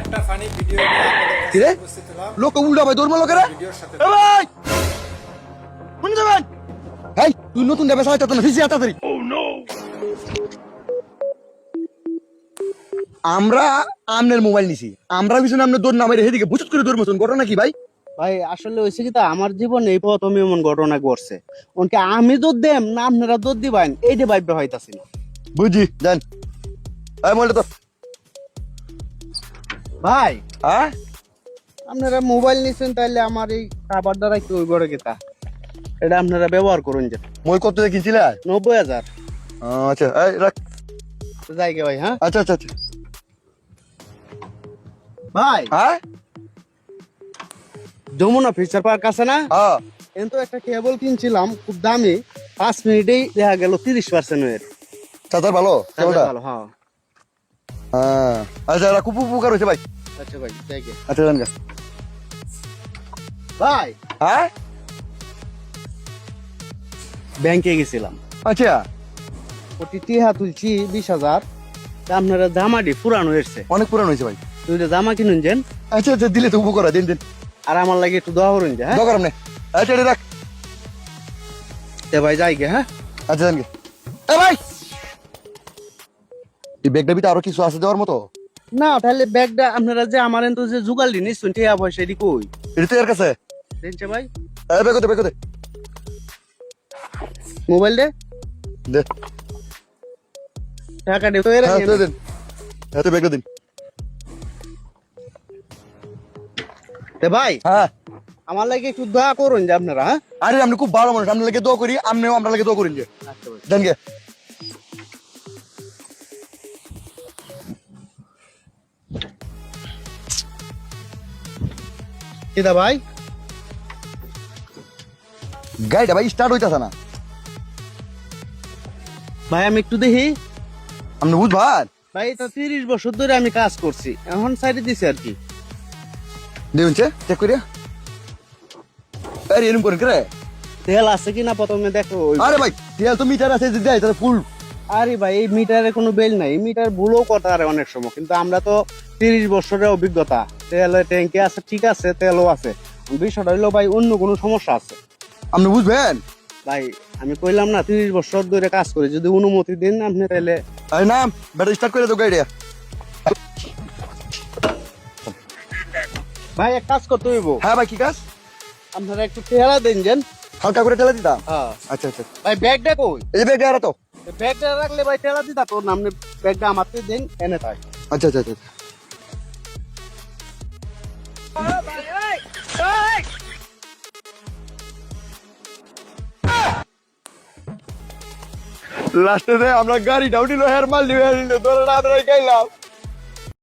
একটা funny video নিয়ে আপনাদের কি রে? কাছে উপস্থিত হলাম লোক উল্টা ভাই দৌড় মারলো কেরে ভিডিওর সাথে ভাই কোন যাবেন ভাই তুই নতুন দেবে সাথে তো না ফিসি তাড়াতাড়ি আমরা আমনের মোবাইল নিছি আমরা পিছনে আমনের দৌড় নামাই রেখে দিকে বুঝত করে দৌড় মতন ঘটনা কি ভাই ভাই আসলে হয়েছে কি তা আমার জীবনে এই প্রথম এমন ঘটনা ঘটছে ওনকে আমি দুধ দেম না আপনারা দুধ দিবেন এইটা ভাইবে হইতাছি না বুঝি জান এই মোবাইলটা তো ভাই হ্যাঁ আপনারা মোবাইল নিছেন তাইলে আমার এই খাবার দ্বারা কি ওই বড় কিতা এটা আপনারা ব্যবহার করুন যে মোবাইল কত দিয়ে কিনছিলে 90,000 আচ্ছা এই রাখ জায়গা ভাই হ্যাঁ আচ্ছা আচ্ছা আচ্ছা ভাই হ্যাঁ যমুনা ফিচার পার্ক আছে না হ্যাঁ কিন্তু একটা কেবল কিনছিলাম খুব দামি 5 মিনিটেই দেখা গেল 30% এর চাচার ভালো কেমনটা ভালো হ্যাঁ হ্যাঁ আচ্ছা এরা খুব উপকার হয়েছে ভাই আচ্ছা ভাই জায়গা আচ্ছা জান গা ভাই হ্যাঁ ব্যাংকে গেছিলাম আচ্ছা ওটি টিহা তুলছি 20,000 তা আপনারা জামাটি পুরানো এসছে অনেক পুরানো হয়েছে ভাই দুইটা জামা কিনুন যেন আচ্ছা আচ্ছা দিলে তো উপকার হয় দিন দিন আর আমার লাগে একটু দোয়া করুন যে হ্যাঁ দরকার নেই আচ্ছা এটা রাখ তে ভাই যাই গে হ্যাঁ আচ্ছা জান গে এ ভাই এই ব্যাগটা ভিতরে আরো কিছু আছে দেওয়ার মতো না তাহলে ব্যাগটা আপনারা যে আমার এত যে জুগাল দিন নিশ্চয় টিয়া পয়সা এটি কই এটা তো এর কাছে দেখছে ভাই বেগোতে বেগোতে মোবাইল দে দে টাকা দে তো এরা হ্যাঁ তুই দিন হ্যাঁ তুই ব্যাগটা দিন তে ভাই হ্যাঁ আমার লাগে একটু দোয়া করুন যে আপনারা হ্যাঁ আরে আপনি খুব ভালো মানুষ আপনার লাগে দোয়া করি আমনেও আমরা লাগে দোয়া করি যে আচ্ছা ভাই জান গে কিদা ভাই গাড়িটা ভাই স্টার্ট হইতাছে না ভাই আমি একটু দেখি আপনি বুঝবার ভাই এটা 30 বছর ধরে আমি কাজ করছি এখন সাইডে দিছি আর কি দেখুন চেক করিয়া আরে এরকম করেন কে তেল আছে কিনা প্রথমে দেখো আরে ভাই তেল তো মিটার আছে যে দেয় তাহলে ফুল আরে ভাই এই মিটারে কোনো বেল নাই এই মিটার ভুলও কথা আরে অনেক সময় কিন্তু আমরা তো 30 বছরের অভিজ্ঞতা তেলের ট্যাঙ্কি আছে ঠিক আছে তেলও আছে বিষয়টা হইলো ভাই অন্য কোনো সমস্যা আছে আপনি বুঝবেন ভাই আমি কইলাম না 30 বছর ধরে কাজ করি যদি অনুমতি দেন আপনি তাহলে আরে না ব্যাটারি স্টার্ট করে দাও গাড়িটা ভাই এক কাজ করতে হইব হ্যাঁ ভাই কি কাজ আপনারা একটু ঠেলা দেন যেন হালকা করে ঠেলা দিতাম হ্যাঁ আচ্ছা আচ্ছা ভাই ব্যাগটা কই এই যে ব্যাগটা আর তো ব্যাগটা রাখলে ভাই ঠেলা দিতা তোর নামনে ব্যাগটা আমাকে দেন এনে তাই আচ্ছা আচ্ছা আচ্ছা লাস্টে আমরা গাড়িটাও নিল হেয়ার মাল নিল ধরে না ধরে গাইলাম